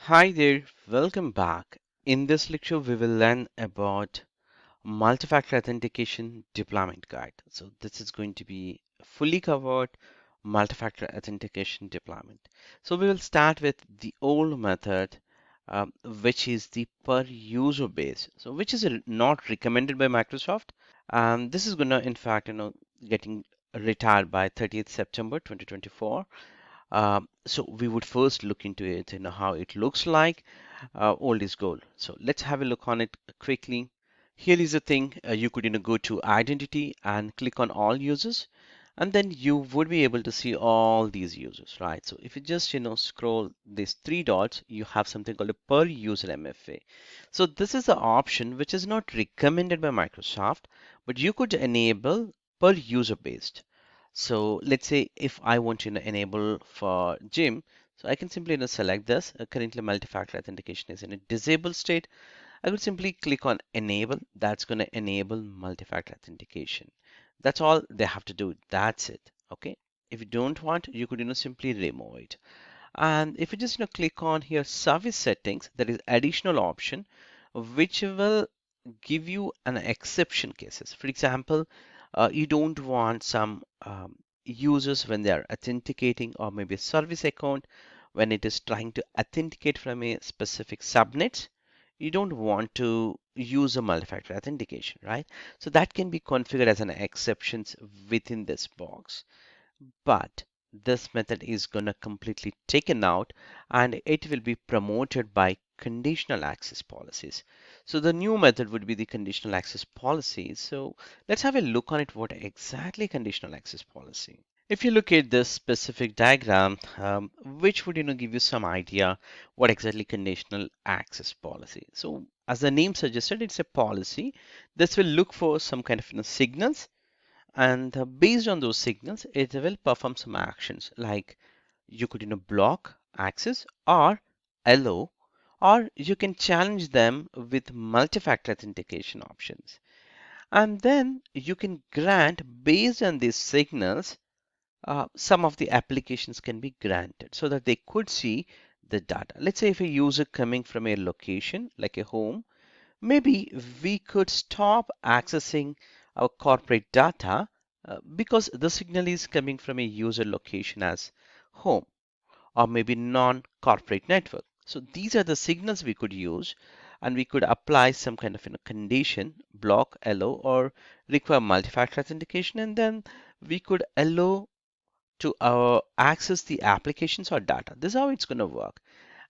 Hi there, welcome back. In this lecture, we will learn about multi-factor authentication deployment guide. So this is going to be fully covered multi-factor authentication deployment. So we will start with the old method, which is the per user base. So which is not recommended by Microsoft. This is gonna, in fact, getting retired by 30th September 2024. So we would first look into it, how it looks like. Old is gold. So let's have a look on it quickly. Here is the thing. You could, go to identity and click on all users, and then you would be able to see all these users, right? So if you just, scroll these three dots, you have something called a per user MFA. So this is the option which is not recommended by Microsoft, but you could enable per user based. So let's say if I want to enable for Jim, so I can simply select this. Currently, multi-factor authentication is in a disabled state. I could simply click on enable. That's going to enable multi-factor authentication. That's all they have to do. That's it. Okay. If you don't want, you could simply remove it. And if you just click on here service settings, there is additional option which will give you an exception cases. For example, you don't want some users when they are authenticating, or maybe a service account when it is trying to authenticate from a specific subnet. You don't want to use a multi-factor authentication, right? So that can be configured as an exceptions within this box. But this method is going to completely taken out, and it will be promoted by conditional access policies. So the new method would be the conditional access policy. So let's have a look on it, what exactly conditional access policy. If you look at this specific diagram, which would give you some idea what exactly conditional access policy. So as the name suggested, it's a policy. This will look for some kind of signals, and based on those signals it will perform some actions, like you could block access or allow, or you can challenge them with multi-factor authentication options, and then you can grant based on these signals. Some of the applications can be granted so that they could see the data. Let's say if a user coming from a location like a home, maybe we could stop accessing our corporate data because the signal is coming from a user location as home, or maybe non-corporate network. So these are the signals we could use, and we could apply some kind of condition, block, allow, or require multi-factor authentication, and then we could allow to access the applications or data. This is how it's going to work.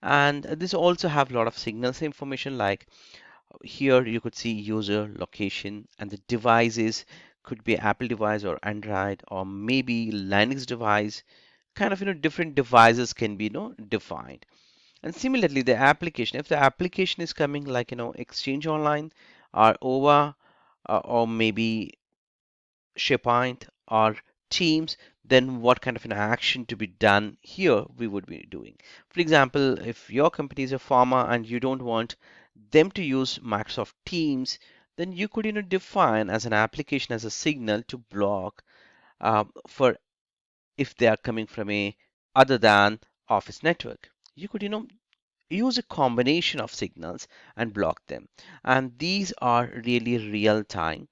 And this also have a lot of signals information, like here you could see user location, and the devices could be Apple device or Android or maybe Linux device. Kind of different devices can be defined. And similarly, the application, if the application is coming like Exchange Online or OVA, or maybe SharePoint or Teams, then what kind of an action to be done here we would be doing. For example, if your company is a pharma and you don't want them to use Microsoft Teams, then you could define as an application as a signal to block for if they are coming from a other than Office network. You could use a combination of signals and block them, and these are really real time.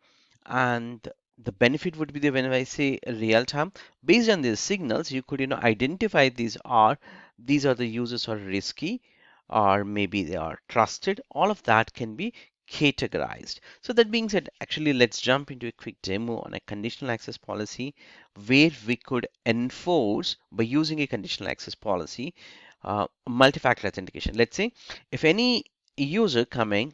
And the benefit would be that when I say real time, based on these signals, you could identify these are the users are risky, or maybe they are trusted. All of that can be categorized. So that being said, actually let's jump into a quick demo on a conditional access policy, where we could enforce by using a conditional access policy multi-factor authentication. Let's say if any user coming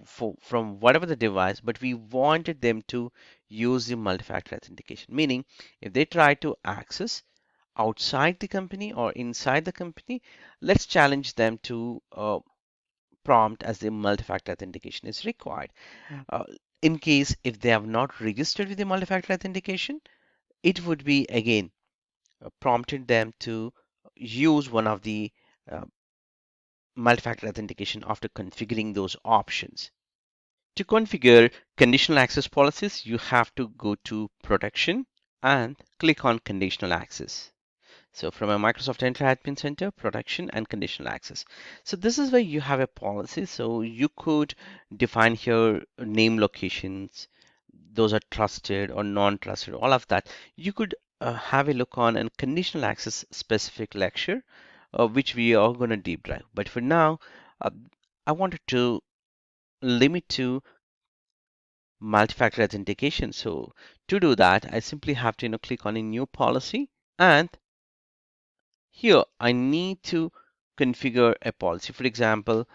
from whatever the device, but we wanted them to use the multi-factor authentication, meaning if they try to access outside the company or inside the company, let's challenge them to prompt as the multi-factor authentication is required. Uh, in case if they have not registered with the multi-factor authentication, it would be again prompted them to use one of the uh, multi-factor authentication after configuring those options. To configure conditional access policies, you have to go to protection and click on conditional access. So from a Microsoft Entra Admin Center, protection and conditional access. So this is where you have a policy. So you could define here name locations. Those are trusted or non-trusted, all of that. You could have a look on a conditional access specific lecture, which we are going to deep dive. But for now, uh, I wanted to limit to multi-factor authentication. So to do that, I simply have to click on a new policy, and here I need to configure a policy. For example,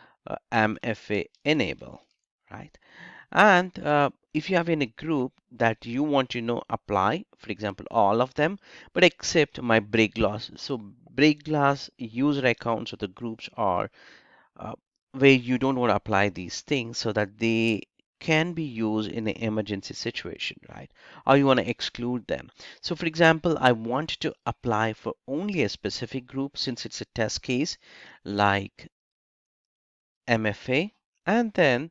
MFA enable, right? And if you have in a group that you want to apply, for example, all of them, but except my break glass. So break glass user accounts or the groups are uh, where you don't want to apply these things so that they can be used in an emergency situation, right? Or you want to exclude them. So, for example, I want to apply for only a specific group since it's a test case like MFA, and then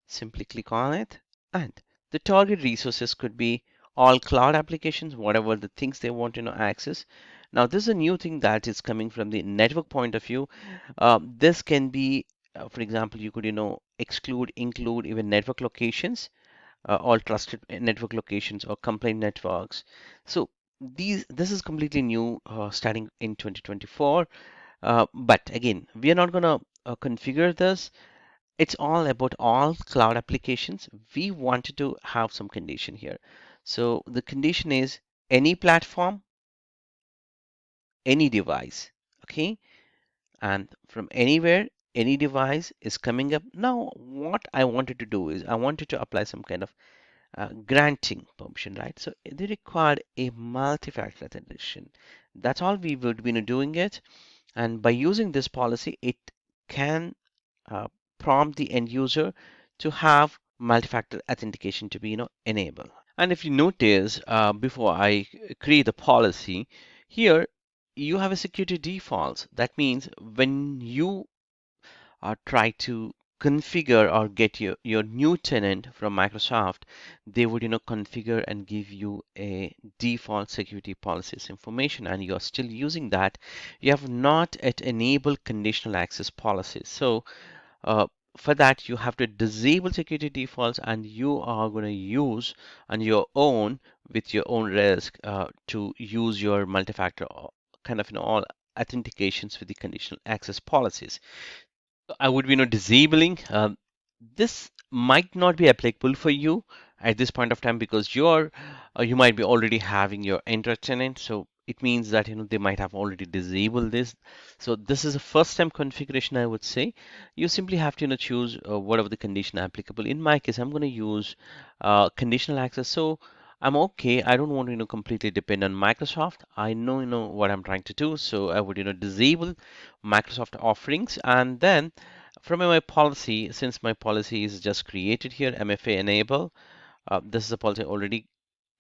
simply click on it. And the target resources could be all cloud applications, whatever the things they want to access. Now, this is a new thing that is coming from the network point of view. This can be, for example, you could exclude, include even network locations, all trusted network locations or complaint networks. So this is completely new, starting in 2024. But again, we are not going to configure this. It's all about all cloud applications. We wanted to have some condition here. So the condition is any platform, any device. Okay. And from anywhere, any device is coming up. Now, what I wanted to do is I wanted to apply some kind of granting permission, right? So they required a multi-factor authentication. That's all we would be doing it. And by using this policy, it can uh, prompt the end user to have multi-factor authentication to be enabled. And if you notice, before I create the policy, here you have a security defaults. That means when you try to configure or get your new tenant from Microsoft, they would configure and give you a default security policies information, and you're still using that. You have not yet enabled conditional access policies. So uh, for that, you have to disable security defaults, and you are going to use on your own with your own risk to use your multi-factor kind of all authentications with the conditional access policies. I would be disabling. This might not be applicable for you at this point of time because you might be already having your Entra tenant. So it means that they might have already disabled this. So this is a first time configuration, I would say. You simply have to choose whatever the condition applicable. In my case, I'm going to use conditional access. So I'm okay. I don't want to completely depend on Microsoft. I know what I'm trying to do. So I would disable Microsoft offerings, and then from my policy, since my policy is just created here, MFA enable, this is a policy already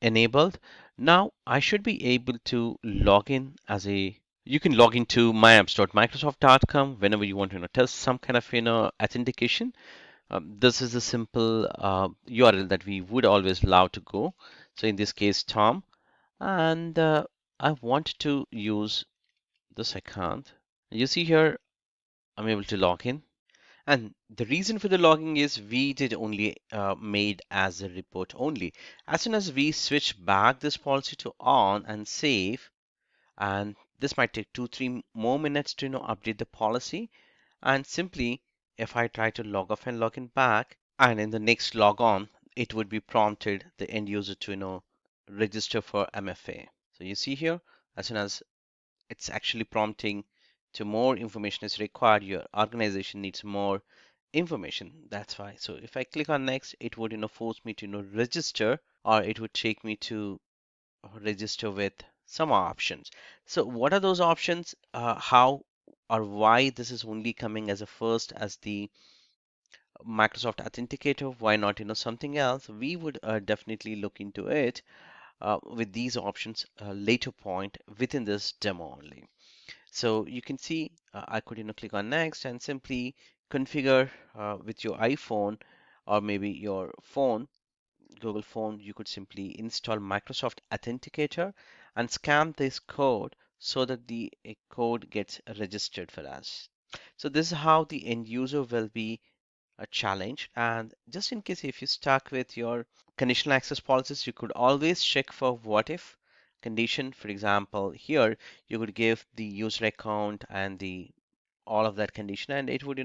enabled. Now I should be able to log in as a, you can log into myapps.microsoft.com whenever you want to test some kind of authentication. This is a simple URL that we would always allow to go. So in this case, Tom, and I want to use this account. You see here, I'm able to log in. And the reason for the logging is we did only made as a report only. As soon as we switch back this policy to on and save, and this might take 2-3 more minutes to update the policy. And simply, if I try to log off and log in back, and in the next log on, it would be prompted the end user to register for MFA. So you see here, as soon as it's actually prompting to more information is required, your organization needs more information. That's why. So if I click on next, it would force me to register, or it would take me to register with some options. So what are those options? How or why this is only coming as a first as the Microsoft Authenticator? Why not something else? We would definitely look into it with these options later point within this demo only. So you can see I could click on next and simply configure with your iPhone or maybe your phone, Google phone. You could simply install Microsoft Authenticator and scan this code so that the code gets registered for us. So this is how the end user will be challenged. And just in case if you stuck with your conditional access policies, you could always check for what if condition. For example, here you could give the user account and the all of that condition, and it would,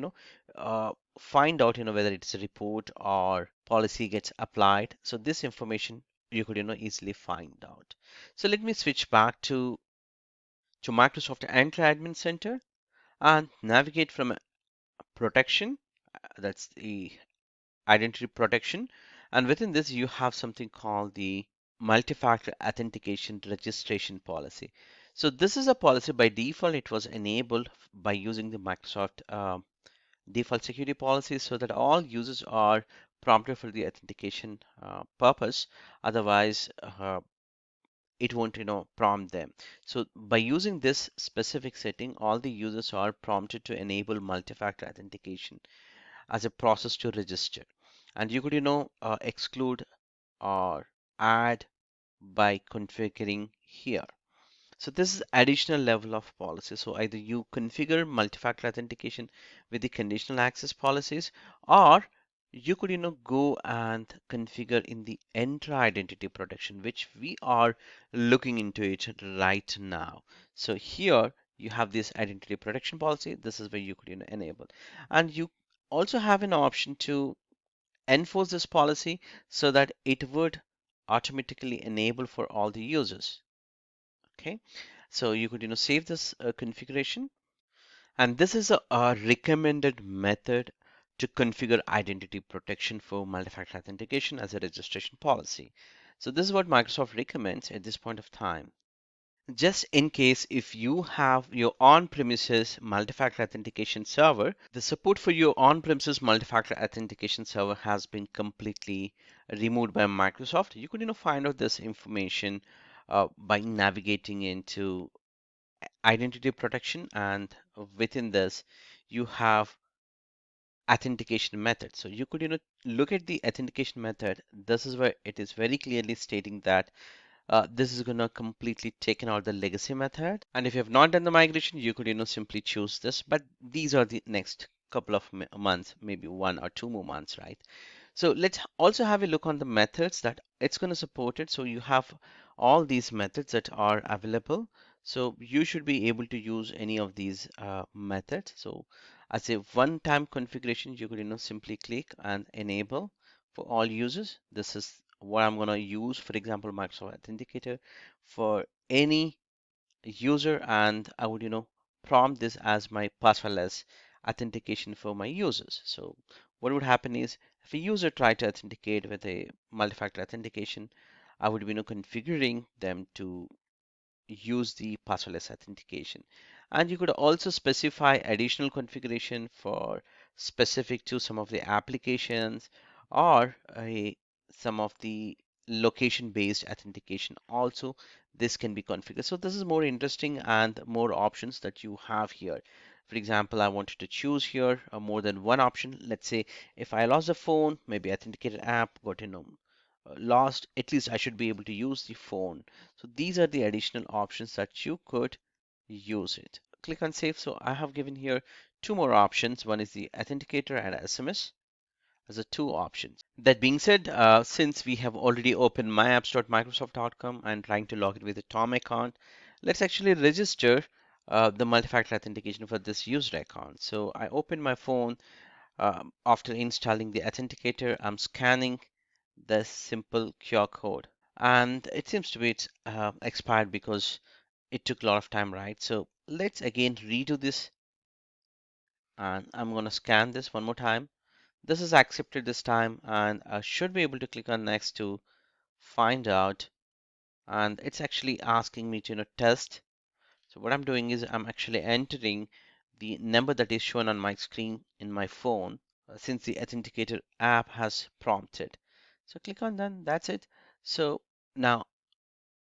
find out, whether it's a report or policy gets applied. So this information you could, easily find out. So let me switch back to Microsoft Entra Admin Center and navigate from protection. That's the identity protection. And within this, you have something called the multi-factor authentication registration policy. So this is a policy by default. It was enabled by using the Microsoft default security policies so that all users are prompted for the authentication purpose. Otherwise, it won't, prompt them. So by using this specific setting, all the users are prompted to enable multi-factor authentication as a process to register. And you could, exclude or add by configuring here. So this is additional level of policy. So either you configure multi-factor authentication with the conditional access policies, or you could, go and configure in the Entra identity protection, which we are looking into it right now. So here you have this identity protection policy. This is where you could, enable, and you also have an option to enforce this policy so that it would automatically enable for all the users. Okay, so you could, save this configuration, and this is a recommended method to configure identity protection for multi-factor authentication as a registration policy. So this is what Microsoft recommends at this point of time. Just in case if you have your on-premises multi-factor authentication server, the support for your on-premises multi-factor authentication server has been completely removed by Microsoft. You could, find out this information by navigating into identity protection, and within this you have authentication method. So you could, look at the authentication method. This is where it is very clearly stating that this is going to completely taken out the legacy method. And if you have not done the migration, you could, simply choose this. But these are the next couple of months, maybe 1 or 2 more months, right? So let's also have a look on the methods that it's going to support it. So you have all these methods that are available. So you should be able to use any of these methods. So as a one-time configuration, you could, simply click and enable for all users. This is what I'm going to use, for example, Microsoft Authenticator for any user, and I would, prompt this as my passwordless authentication for my users. So what would happen is if a user tried to authenticate with a multi-factor authentication, I would be, configuring them to use the passwordless authentication. And you could also specify additional configuration for specific to some of the applications, or some of the location-based authentication also. This can be configured. So this is more interesting and more options that you have here. For example, I wanted to choose here more than one option. Let's say if I lost the phone, maybe authenticated app got, lost, at least I should be able to use the phone. So these are the additional options that you could use it. Click on save. So I have given here two more options. One is the authenticator and SMS as a two options. That being said, since we have already opened myapps.microsoft.com and trying to log in with a Tom account, let's actually register the multi-factor authentication for this user account. So I open my phone. After installing the authenticator, I'm scanning the simple QR code, and it seems to be it's expired because it took a lot of time, right? So let's again redo this, and I'm going to scan this one more time. This is accepted this time, and I should be able to click on next to find out, and it's actually asking me to, test. So what I'm doing is I'm actually entering the number that is shown on my screen in my phone, since the authenticator app has prompted. So click on done, that's it. So now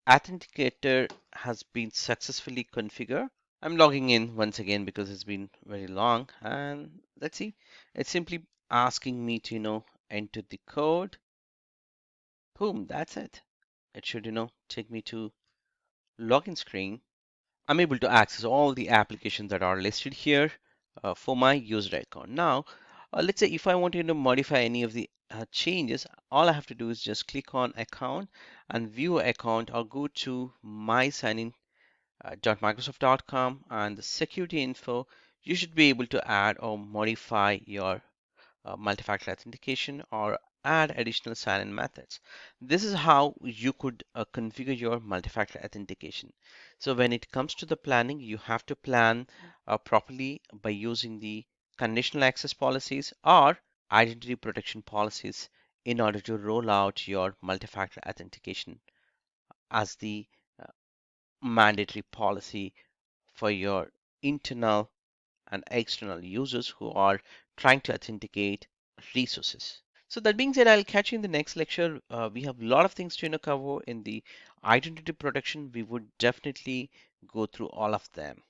authenticator has been successfully configured. I'm logging in once again because it's been very long, and let's see. It's simply asking me to, enter the code. Boom, that's it. It should, take me to login screen. I'm able to access all the applications that are listed here for my user account. Now, let's say if I wanted to modify any of the changes, all I have to do is just click on account and view account, or go to my signin .microsoft.com and the security info. You should be able to add or modify your multi-factor authentication or add additional sign-in methods. This is how you could configure your multi-factor authentication. So when it comes to the planning, you have to plan properly by using the conditional access policies or identity protection policies in order to roll out your multi-factor authentication as the uh, mandatory policy for your internal and external users who are trying to authenticate resources. So that being said, I'll catch you in the next lecture. We have a lot of things to cover in the identity protection. We would definitely go through all of them.